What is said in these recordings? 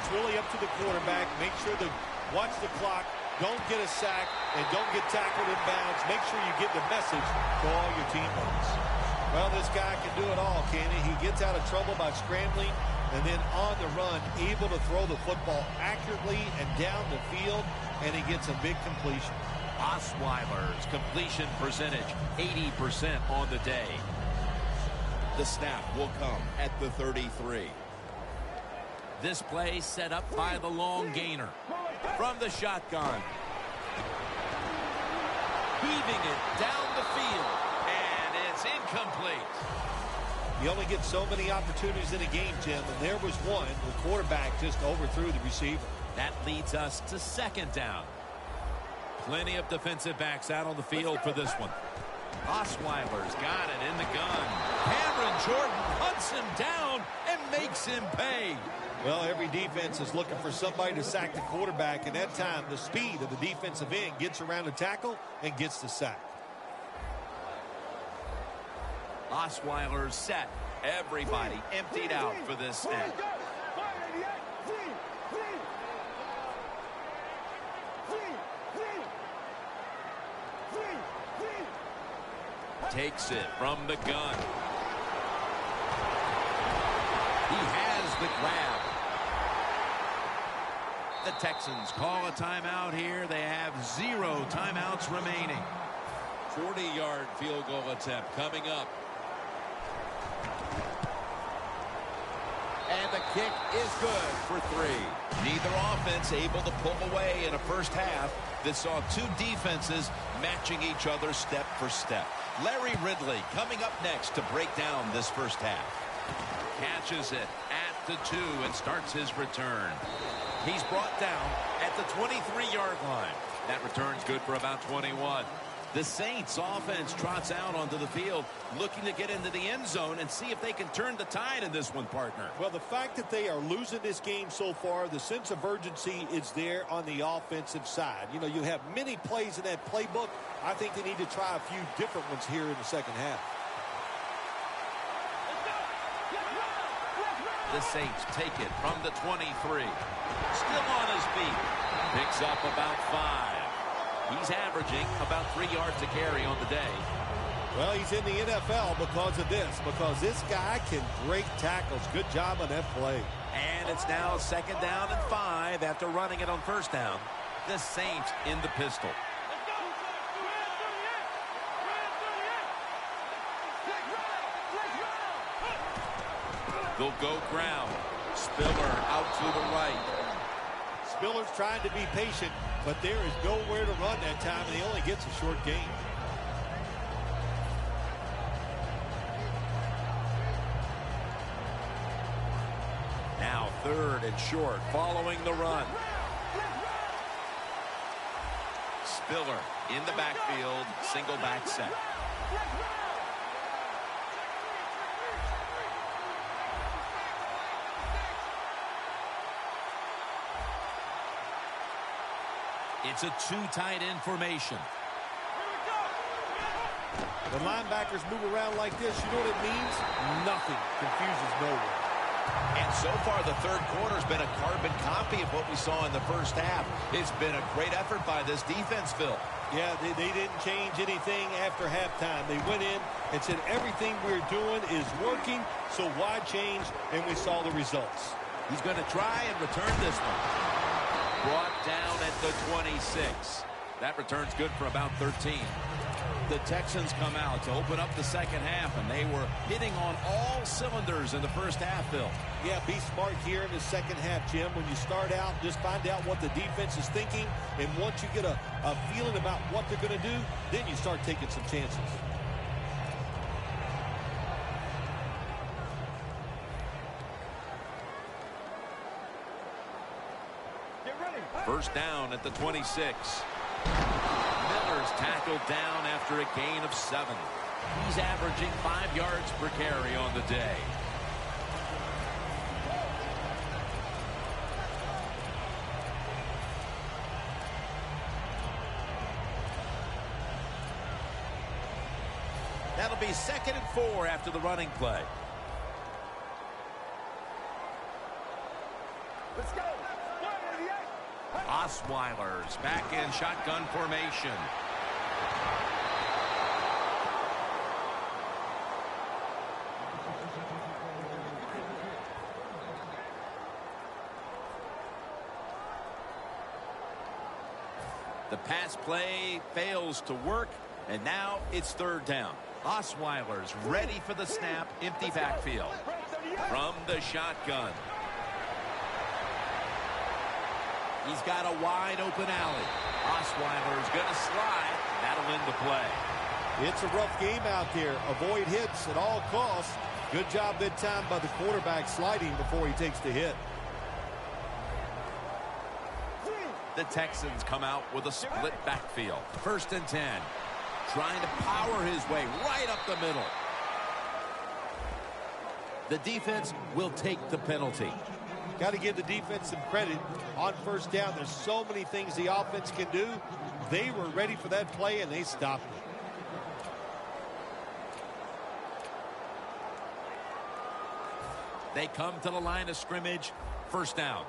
it's really up to the quarterback. Make sure to watch the clock. Don't get a sack and don't get tackled in bounds. Make sure you get the message to all your teammates. Well, this guy can do it all, can he? He gets out of trouble by scrambling and then on the run, able to throw the football accurately and down the field, and he gets a big completion. Osweiler's completion percentage, 80% on the day. The snap will come at the 33. This play set up by the long gainer. From the shotgun. Heaving it down the field. And it's incomplete. You only get so many opportunities in a game, Jim, and there was one. The quarterback just overthrew the receiver. That leads us to second down. Plenty of defensive backs out on the field for this one. Osweiler's got it in the gun. Cameron Jordan hunts him down and makes him pay. Well, every defense is looking for somebody to sack the quarterback, and that time the speed of the defensive end gets around the tackle and gets the sack. Osweiler's set. Everybody emptied out for this snap. Takes it from the gun. He has the grab. The Texans call a timeout here. They have 0 timeouts remaining. 40-yard field goal attempt coming up. And the kick is good for 3. Neither offense able to pull away in a first half that saw 2 defenses matching each other step for step. Larry Ridley coming up next to break down this first half. Catches it at the 2 and starts his return. He's brought down at the 23-yard line. That return's good for about 21. The Saints offense trots out onto the field, looking to get into the end zone and see if they can turn the tide in this one, partner. Well, the fact that they are losing this game so far, the sense of urgency is there on the offensive side. You know, you have many plays in that playbook. I think they need to try a few different ones here in the second half. The Saints take it from the 23. Still on his feet. Picks up about 5. He's averaging about 3 yards a carry on the day. Well, he's in the NFL because of this, because this guy can break tackles. Good job on that play. And it's now second down and 5 after running it on first down. The Saints in the pistol. They'll go ground. Spiller out to the right. Spiller's trying to be patient, but there is nowhere to run that time, and he only gets a short gain. Now 3rd and short following the run. Spiller in the backfield, single back set. It's a 2 tight end formation. The linebackers move around like this. You know what it means? Nothing. Confuses no one. And so far, the third quarter's been a carbon copy of what we saw in the first half. It's been a great effort by this defense, Phil. Yeah, they didn't change anything after halftime. They went in and said everything we're doing is working, so why change? And we saw the results. He's going to try and return this one. Brought down at the 26. That return's good for about 13. The Texans come out to open up the second half, and they were hitting on all cylinders in the first half, Phil. Yeah, be smart here in the second half, Jim. When you start out, just find out what the defense is thinking, and once you get a feeling about what they're going to do, then you start taking some chances. First down at the 26. Miller's tackled down after a gain of 7. He's averaging 5 yards per carry on the day. That'll be 2nd and 4 after the running play. Osweiler's back in shotgun formation. The pass play fails to work, and now it's third down. Osweiler's ready for the snap, empty backfield. From the shotgun. He's got a wide open alley. Osweiler's going to slide. That'll end the play. It's a rough game out there. Avoid hits at all costs. Good job that time by the quarterback sliding before he takes the hit. The Texans come out with a split backfield. 1st and 10. Trying to power his way right up the middle. The defense will take the penalty. Got to give the defense some credit on 1st down. There's so many things the offense can do. They were ready for that play, and they stopped it. They come to the line of scrimmage. 1st down.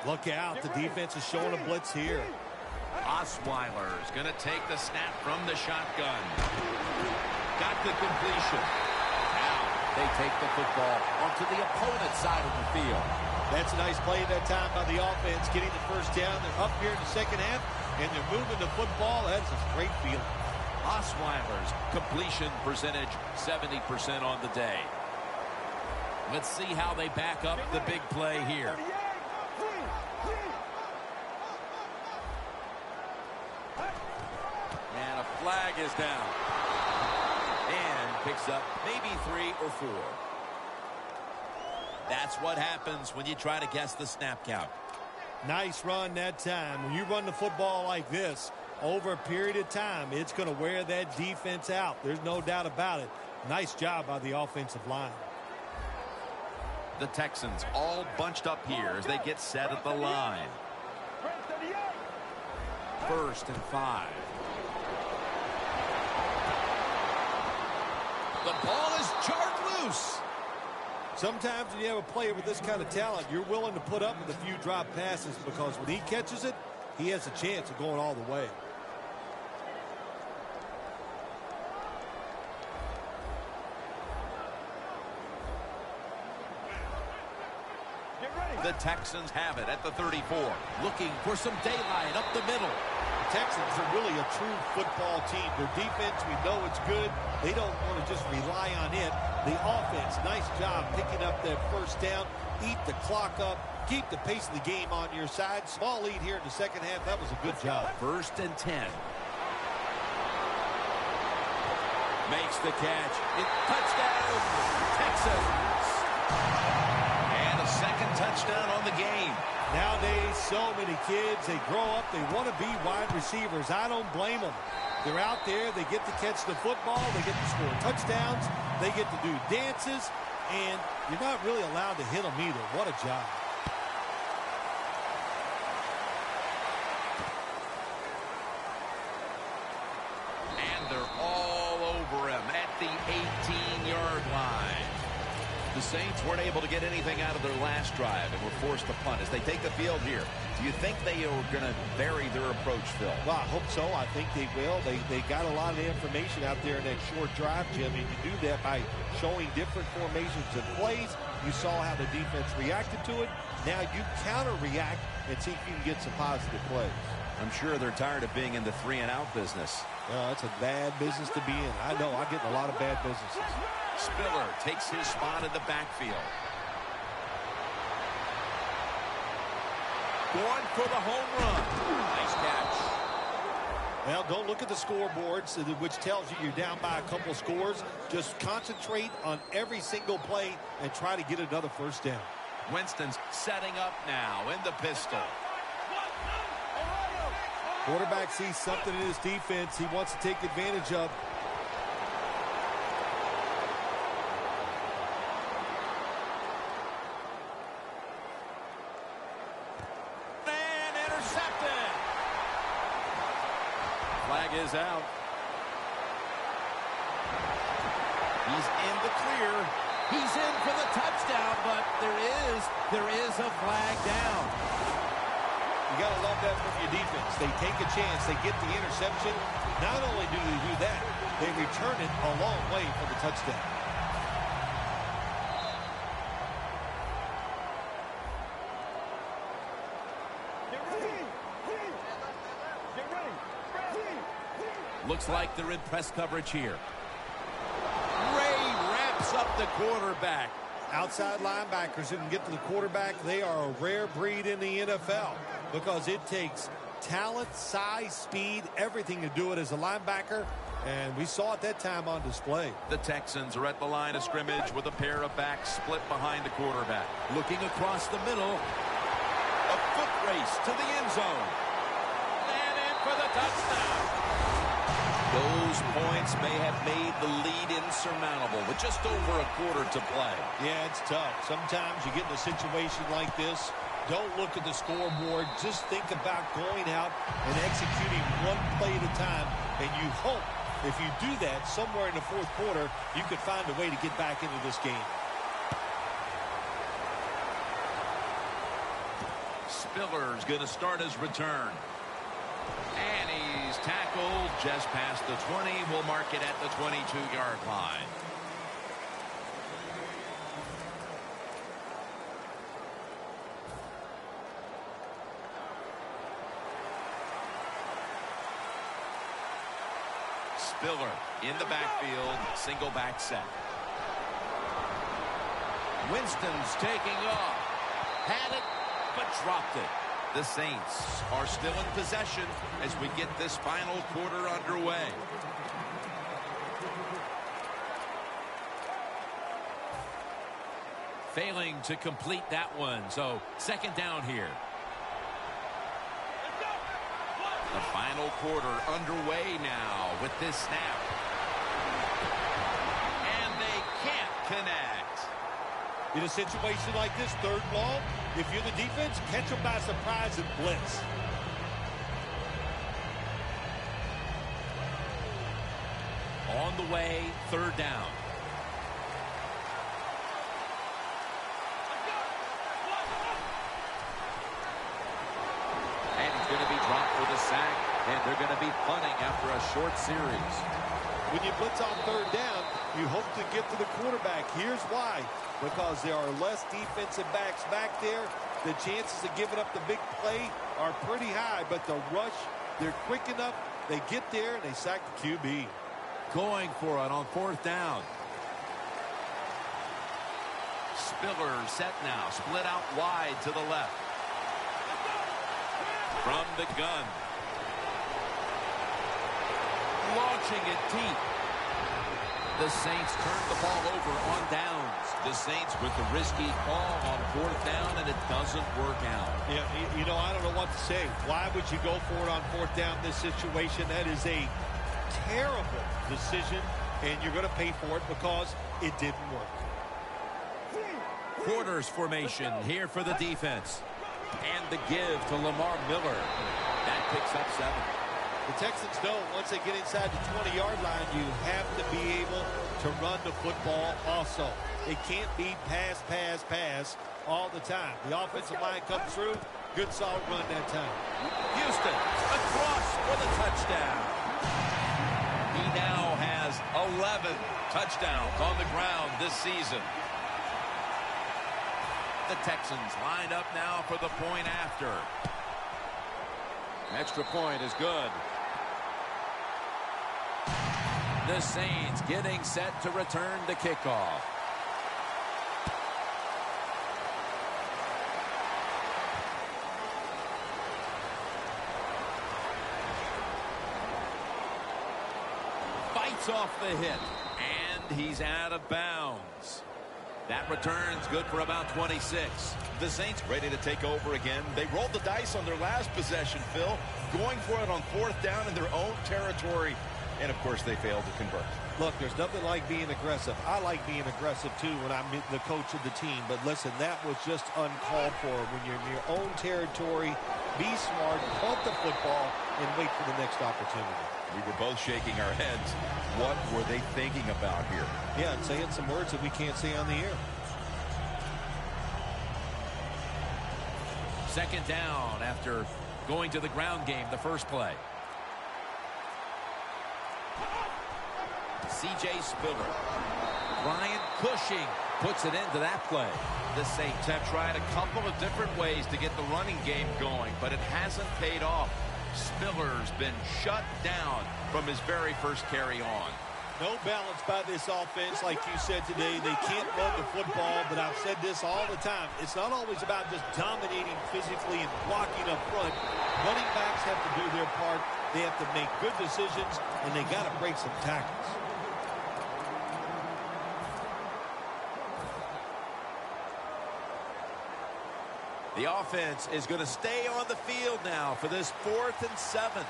Look out. The defense is showing a blitz here. Osweiler's going to take the snap from the shotgun. Got the completion. Now they take the football onto the opponent's side of the field. That's a nice play that time by the offense, getting the 1st down. They're up here in the 2nd half, and they're moving the football. That's a great feeling. Osweiler's completion percentage 70% on the day. Let's see how they back up the big play here. And a flag is down. And picks up maybe 3 or 4. That's what happens when you try to guess the snap count. Nice run that time. When you run the football like this, over a period of time, it's going to wear that defense out. There's no doubt about it. Nice job by the offensive line. The Texans all bunched up here as they get set at the line. 1st and 5. The ball is jarred loose. Sometimes when you have a player with this kind of talent, you're willing to put up with a few drop passes because when he catches it, he has a chance of going all the way. The Texans have it at the 34. Looking for some daylight up the middle. The Texans are really a true football team. Their defense, we know it's good. They don't want to just rely on it. The offense, nice job picking up that 1st down. Eat the clock up. Keep the pace of the game on your side. Small lead here in the 2nd half. That was a good job. 1st and 10. Makes the catch. Touchdown, Texans. And a 2nd touchdown on the game. Nowadays, so many kids, they grow up, they want to be wide receivers. I don't blame them. They're out there, they get to catch the football, they get to score touchdowns, they get to do dances, and you're not really allowed to hit them either. What a job. And they're all over him at the 18-yard line. The Saints weren't able to get anything out of their last drive and were forced to punt as they take the field here. Do you think they are going to vary their approach, Phil? Well, I hope so. I think they will. They got a lot of information out there in that short drive, Jim, and you do that by showing different formations and plays. You saw how the defense reacted to it. Now you counter-react and see if you can get some positive plays. I'm sure they're tired of being in the 3-and-out business. Well, that's a bad business to be in. I know. I get in a lot of bad businesses. Spiller takes his spot in the backfield. Going for the home run. Nice catch. Well, don't look at the scoreboards, which tells you you're down by a couple scores. Just concentrate on every single play and try to get another 1st down. Winston's setting up now in the pistol. Quarterback sees something in his defense he wants to take advantage of. And intercepted. Flag is out. He's in the clear. He's in for the touchdown, but there is a flag down. You got to love that from your defense. They take a chance. They get the interception. Not only do they do that, they return it a long way for the touchdown. Looks like they're in press coverage here. Ray wraps up the quarterback. Outside linebackers who can get to the quarterback, they are a rare breed in the NFL because it takes talent, size, speed, everything to do it as a linebacker, and we saw it that time on display. The Texans are at the line of scrimmage with a pair of backs split behind the quarterback. Looking across the middle. A foot race to the end zone. And in for the touchdown. Those points may have made the lead insurmountable with just over a quarter to play. Yeah, it's tough. Sometimes you get in a situation like this, don't look at the scoreboard. Just think about going out and executing one play at a time. And you hope if you do that somewhere in the fourth quarter, you could find a way to get back into this game. Spiller's going to start his return. And he's tackled just past the 20. We'll mark it at the 22-yard line. Spiller in the backfield, single back set. Winston's taking off. Had it, but dropped it. The Saints are still in possession as we get this final quarter underway. Failing to complete that one, so second down here. The final quarter underway now with this snap. And they can't connect. In a situation like this, third and long, if you're the defense, catch them by surprise and blitz. On the way, third down. And he's going to be dropped for the sack, and they're going to be punting after a short series. When you blitz on third down, you hope to get to the quarterback. Here's why. Because there are less defensive backs back there. The chances of giving up the big play are pretty high, but the rush, they're quick enough. They get there, and they sack the QB. Going for it on fourth down. Spiller set now, split out wide to the left. From the gun. Launching it deep. The Saints turn the ball over on downs. The Saints with the risky call on fourth down, and it doesn't work out. Yeah, you know, I don't know what to say. Why would you go for it on fourth down in this situation? That is a terrible decision, and you're going to pay for it because it didn't work. Quarters formation here for the defense. And the give to Lamar Miller. That picks up 7. The Texans know once they get inside the 20-yard line, you have to be able to run the football also. It can't be pass, pass, pass all the time. The offensive line comes through. Good, solid run that time. Houston across for the touchdown. He now has 11 touchdowns on the ground this season. The Texans lined up now for the point after. Extra point is good. The Saints getting set to return the kickoff. Fights off the hit, and he's out of bounds. That return's good for about 26. The Saints ready to take over again. They rolled the dice on their last possession, Phil, going for it on fourth down in their own territory. And, of course, they failed to convert. Look, there's nothing like being aggressive. I like being aggressive, too, when I'm the coach of the team. But, listen, that was just uncalled for. When you're in your own territory, be smart, punt the football, and wait for the next opportunity. We were both shaking our heads. What were they thinking about here? Yeah, and saying some words that we can't say on the air. Second down after going to the ground game the first play. C.J. Spiller. Ryan Cushing puts it into that play. The Saints have tried a couple of different ways to get the running game going, but it hasn't paid off. Spiller's been shut down from his very first carry on. No balance by this offense, like you said today. They can't run the football, but I've said this all the time. It's not always about just dominating physically and blocking up front. Running backs have to do their part. They have to make good decisions, and they got to break some tackles. The offense is going to stay on the field now for this 4th and 7.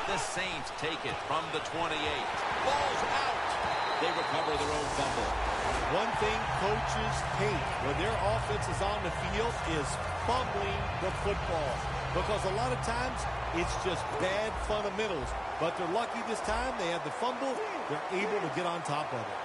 The Saints take it from the 28. Ball's out. They recover their own fumble. One thing coaches hate when their offense is on the field is fumbling the football. Because a lot of times it's just bad fundamentals. But they're lucky this time. They have the fumble. They're able to get on top of it.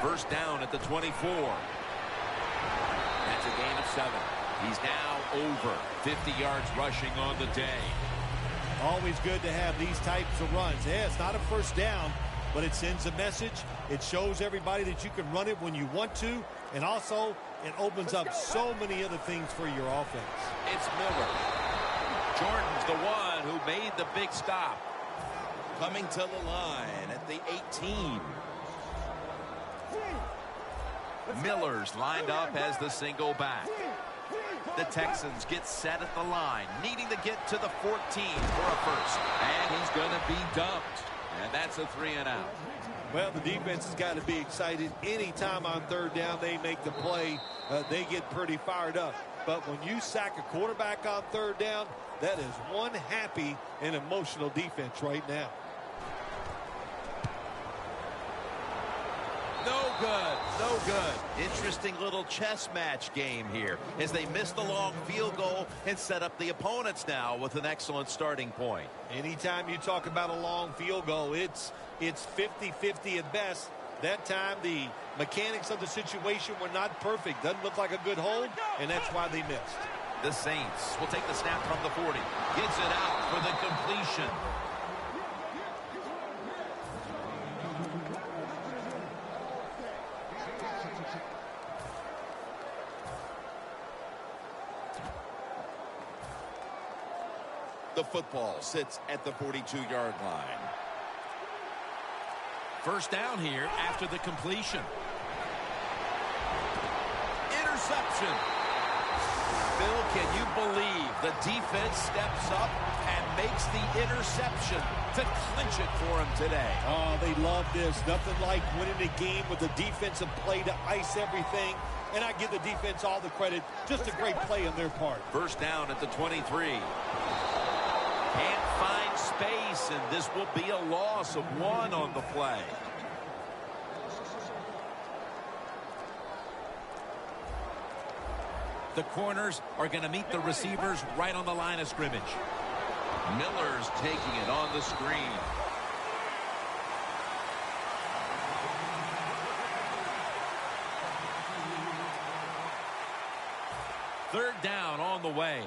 First down at the 24. That's a gain of 7. He's now over 50 yards rushing on the day. Always good to have these types of runs. Yeah, it's not a first down, but it sends a message. It shows everybody that you can run it when you want to, and also it opens up so many other things for your offense. It's Miller. Jordan's the one who made the big stop. Coming to the line at the 18. Miller's lined up as the single back. The Texans get set at the line, needing to get to the 14 for a first. And he's going to be dumped. And that's a 3-and-out. Well, the defense has got to be excited. Anytime on third down they make the play, they get pretty fired up. But when you sack a quarterback on third down, that is one happy and emotional defense right now. No good. No good. Interesting little chess match game here as they miss the long field goal and set up the opponents now with an excellent starting point. Anytime you talk about a long field goal, it's 50-50 at best. That time the mechanics of the situation were not perfect. Doesn't look like a good hold, and that's why they missed. The Saints will take the snap from the 40. Gets it out for the completion. The football sits at the 42-yard line. First down here after the completion. Interception. Phil, can you believe the defense steps up and makes the interception to clinch it for him today? Oh, they love this. Nothing like winning a game with a defensive play to ice everything. And I give the defense all the credit. Just a great play on their part. First down at the 23. Can't find space, and this will be a loss of 1 on the play. The corners are going to meet the receivers right on the line of scrimmage. Miller's taking it on the screen. Third down on the way